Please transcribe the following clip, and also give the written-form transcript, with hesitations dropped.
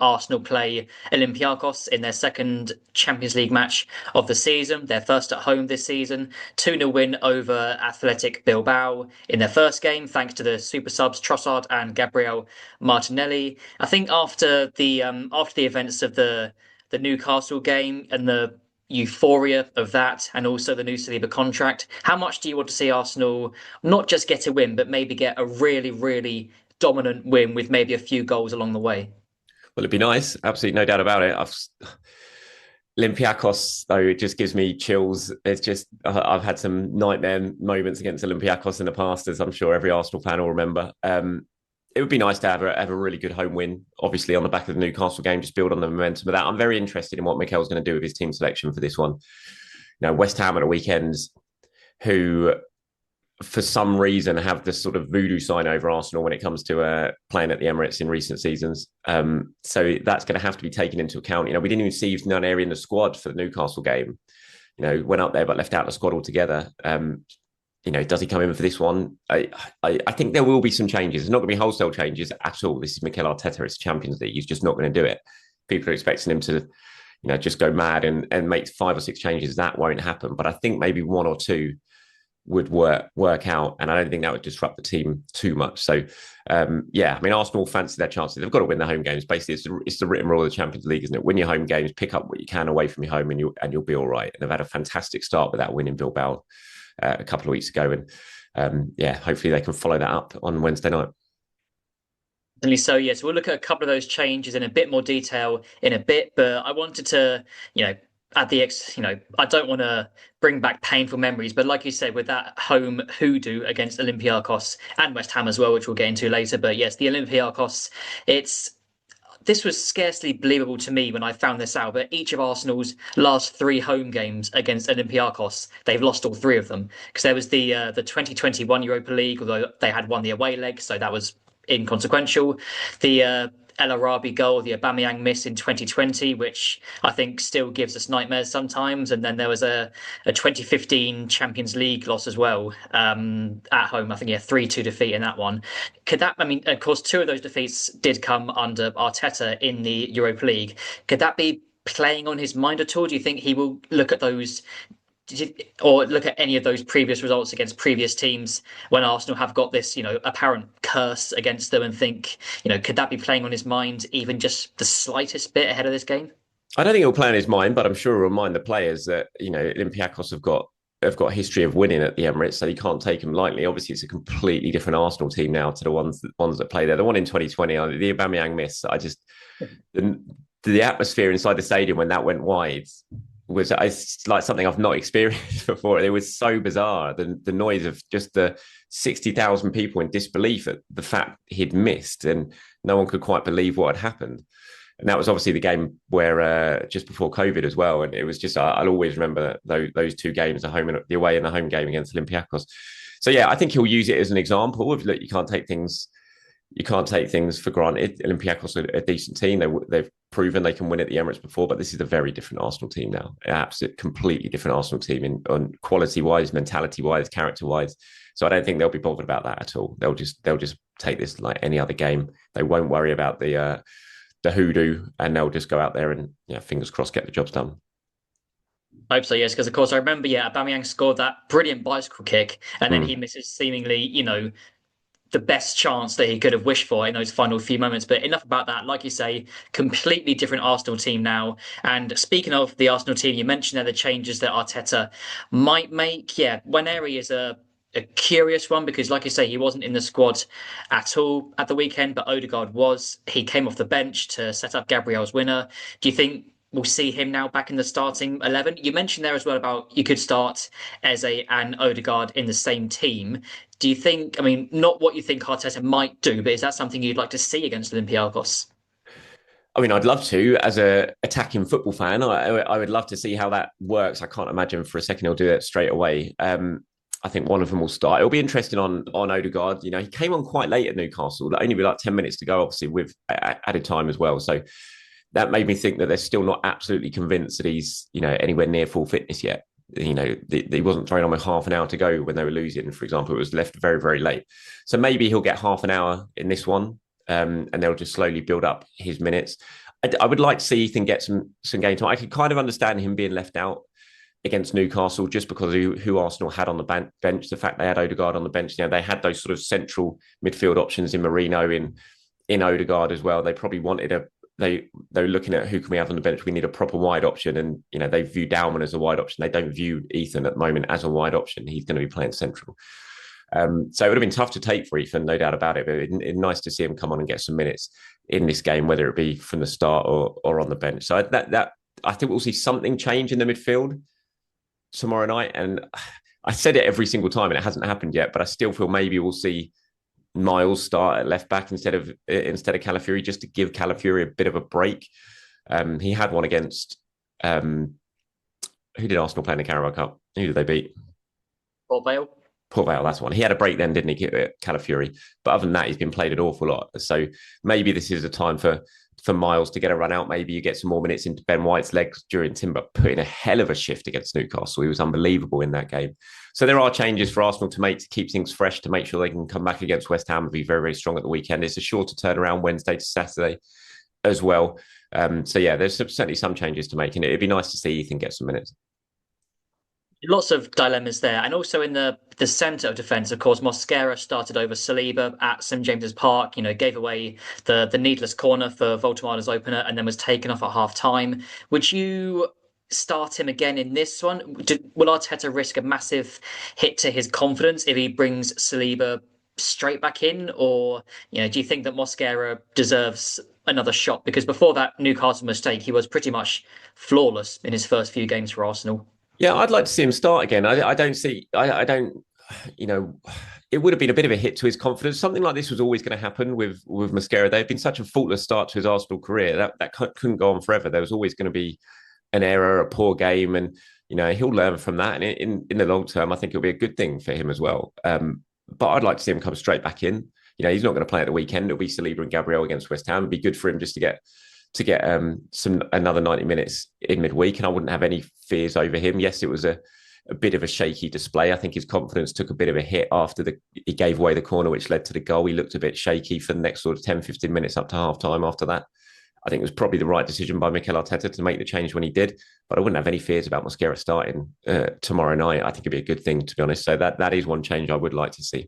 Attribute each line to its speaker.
Speaker 1: Arsenal play Olympiacos in their second Champions League match of the season. Their first at home this season. 2-0 win over Athletic Bilbao in their first game, thanks to the super subs Trossard and Gabriel Martinelli. I think after the events of the Newcastle game and the euphoria of that, and also the new Saliba contract, how much do you want to see Arsenal not just get a win, but maybe get a really, really dominant win with maybe a few goals along the way?
Speaker 2: Well, it'd be nice. Absolutely, no doubt about it. Olympiacos, though, it just gives me chills. It's just, I've had some nightmare moments against Olympiacos in the past, as I'm sure every Arsenal fan will remember. It would be nice to have a really good home win, obviously, on the back of the Newcastle game, just build on the momentum of that. I'm very interested in what Mikel's going to do with his team selection for this one. West Ham at the weekends, who for some reason have this sort of voodoo sign over Arsenal when it comes to playing at the Emirates in recent seasons. So that's going to have to be taken into account. We didn't even see Nuneri in the squad for the Newcastle game. Went up there but left out the squad altogether. Does he come in for this one? I think there will be some changes. There's not going to be wholesale changes at all. This is Mikel Arteta. It's Champions League. He's just not going to do it. People are expecting him to, just go mad and make 5 or 6 changes. That won't happen. But I think maybe 1 or 2 would work out, and I don't think that would disrupt the team too much. So, Arsenal fancy their chances. They've got to win the home games. Basically, it's the written rule of the Champions League, isn't it? Win your home games, pick up what you can away from your home, and you'll be all right. And they've had a fantastic start with that win in Bilbao a couple of weeks ago, and hopefully they can follow that up on Wednesday night.
Speaker 1: So, yes, we'll look at a couple of those changes in a bit more detail in a bit, but I wanted to, I don't want to bring back painful memories, but like you said, with that home hoodoo against Olympiacos and West Ham as well, which we'll get into later. But yes, the Olympiacos, this was scarcely believable to me when I found this out, but each of Arsenal's last 3 home games against Olympiacos, they've lost all 3 of them. Because there was the 2021 Europa League, although they had won the away leg, so that was inconsequential. The El Arabi goal, the Aubameyang miss in 2020, which I think still gives us nightmares sometimes. And then there was a 2015 Champions League loss as well at home. I think 3-2 defeat in that one. Of course, 2 of those defeats did come under Arteta in the Europa League. Could that be playing on his mind at all? Do you think he will look at those? Or look at any of those previous results against previous teams when Arsenal have got this, apparent curse against them, and think, could that be playing on his mind even just the slightest bit ahead of this game?
Speaker 2: I don't think it'll play on his mind, but I'm sure it'll remind the players that, Olympiacos have got a history of winning at the Emirates, so you can't take them lightly. Obviously, it's a completely different Arsenal team now to the ones that play there. The one in 2020, the Aubameyang miss, the atmosphere inside the stadium when that went wide was like something I've not experienced before. It was so bizarre. The noise of just the 60,000 people in disbelief at the fact he'd missed, and no one could quite believe what had happened. And that was obviously the game where just before COVID as well. And it was just, I'll always remember those 2 games, the away and the home game against Olympiacos. So yeah, I think he'll use it as an example of, look, you can't take things for granted. Olympiacos are a decent team. They've proven they can win at the Emirates before, but this is a very different Arsenal team now. An absolute, completely different Arsenal team on quality-wise, mentality-wise, character-wise. So I don't think they'll be bothered about that at all. They'll just take this like any other game. They won't worry about the hoodoo, and they'll just go out there and, fingers crossed, get the jobs done.
Speaker 1: I hope so, yes, because of course I remember, Aubameyang scored that brilliant bicycle kick, and then he misses seemingly, the best chance that he could have wished for in those final few moments. But enough about that. Like you say, completely different Arsenal team now. And speaking of the Arsenal team, you mentioned there the changes that Arteta might make. Yeah, Nwaneri is a curious one because, like you say, he wasn't in the squad at all at the weekend, but Odegaard was. He came off the bench to set up Gabriel's winner. Do you think we'll see him now back in the starting 11? You mentioned there as well about you could start Eze and Odegaard in the same team. Do you think, not what you think Arteta might do, but is that something you'd like to see against Olympiacos?
Speaker 2: I'd love to. As a attacking football fan, I would love to see how that works. I can't imagine for a second he'll do it straight away. I think one of them will start. It'll be interesting on Odegaard. He came on quite late at Newcastle, only with like 10 minutes to go, obviously, with added time as well. So that made me think that they're still not absolutely convinced that he's, anywhere near full fitness yet. He wasn't thrown on with half an hour to go when they were losing, for example. It was left very, very late. So maybe he'll get half an hour in this one, and they'll just slowly build up his minutes. I would like to see Ethan get some game time. I could kind of understand him being left out against Newcastle just because of who Arsenal had on the bench. The fact they had Odegaard on the bench, they had those sort of central midfield options in Marino, in Odegaard as well. They probably wanted they're looking at who can we have on the bench. We need a proper wide option, and they view Dowman as a wide option. They don't view Ethan at the moment as a wide option. He's going to be playing central. So it would have been tough to take for Ethan, no doubt about it. But it's nice to see him come on and get some minutes in this game, whether it be from the start or on the bench. So that I think we'll see something change in the midfield tomorrow night. And I said it every single time, and it hasn't happened yet. But I still feel maybe we'll see Miles start at left back instead of Calafiori, just to give Calafiori a bit of a break. He had one against who did Arsenal play in the Carabao Cup? Who did they beat?
Speaker 1: Port Vale.
Speaker 2: Port Vale, that's one. He had a break then, didn't he, Calafiori? But other than that, he's been played an awful lot. So maybe this is a time for Miles to get a run out. Maybe you get some more minutes into Ben White's legs during Timber putting a hell of a shift against Newcastle. He was unbelievable in that game. So there are changes for Arsenal to make to keep things fresh, to make sure they can come back against West Ham and be very, very strong at the weekend. It's a shorter turnaround Wednesday to Saturday as well. So yeah, there's certainly some changes to make, and it'd be nice to see Ethan get some minutes.
Speaker 1: Lots of dilemmas there. And also in the centre of defence, of course, Mosquera started over Saliba at St James's Park, gave away the needless corner for Voltemader's opener and then was taken off at half time. Would you start him again in this one? Will Arteta risk a massive hit to his confidence if he brings Saliba straight back in? Or, do you think that Mosquera deserves another shot? Because before that Newcastle mistake, he was pretty much flawless in his first few games for Arsenal.
Speaker 2: Yeah, I'd like to see him start again. I don't see. I don't. It would have been a bit of a hit to his confidence. Something like this was always going to happen with Mosquera. They've been such a faultless start to his Arsenal career that couldn't go on forever. There was always going to be an error, a poor game, and he'll learn from that. And in the long term, I think it'll be a good thing for him as well. But I'd like to see him come straight back in. He's not going to play at the weekend. It'll be Saliba and Gabriel against West Ham. It'd be good for him just to get some another 90 minutes in midweek, and I wouldn't have any fears over him. Yes, it was a bit of a shaky display. I think his confidence took a bit of a hit after he gave away the corner, which led to the goal. He looked a bit shaky for the next sort of 10, 15 minutes up to half time after that. I think it was probably the right decision by Mikel Arteta to make the change when he did, but I wouldn't have any fears about Mosquera starting tomorrow night. I think it'd be a good thing, to be honest. So that is one change I would like to see.